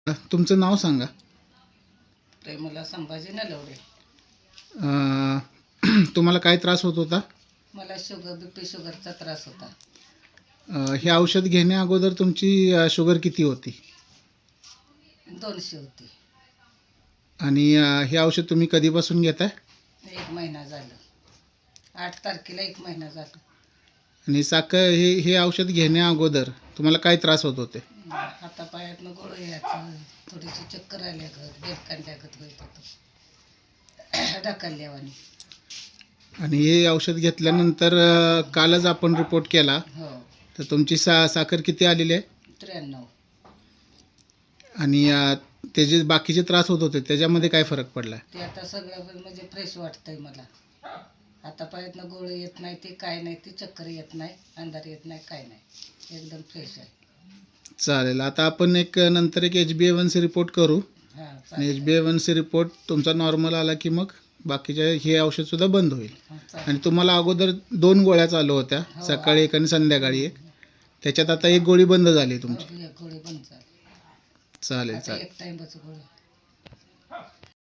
तुमचं नाव सांगा. प्रेमला संभाजी नलवडे. तुम्हाला काय त्रास होत होता? मला बीपी शुगरचा त्रास होता. हे औषध घेण्या अगोदर तुमची शुगर किती होती? 200 होती. आणि हे औषध तुम्ही कधीपासून घेताय? 1 महिना झालं. 8 तारखेला 1 महिना झाला. आणि साखर हे औषध घेण्या अगोदर तुम्हाला काय त्रास होत होते? हातापायातनं गोळं यायचं, थोडीशी चक्कर आल्यागत, बेलकांड्यागत होत होतं, ढकलल्यावानी. आणि हे औषध घेतल्यानंतर कालच आपण रिपोर्ट केला, हो. तर तुमची साखर किती आलेली आहे? 93. आणि ते जे बाकीचे त्रास होत होते त्याच्यामध्ये काय फरक पडला? ते आता सगळं म्हणजे फ्रेश वाटतंय मला. हातापायातनं गोळं येत नाही, ते काय नाही, ते चक्कर येत नाही, अंधार येत नाही, काय नाही, एकदम फ्रेश आहे. चालेल. आता आपण नंतर एक HbA1c रिपोर्ट करू. हां, आणि चालेल. HbA1c रिपोर्ट तुमचा नॉर्मल आला की मग बाकीचे हे औषधसुद्धा बंद होईल. हां, चालेल. आणि तुम्हाला अगोदर 2 गोळ्या चालू होत्या, हो. सकाळी एक आणि संध्याकाळी एक. त्याच्यात आता एक गोळी बंद झाली तुमची. हो, एक गोळी बंद झाली. चालेल आता चालेल. एक टाइमच गोळी.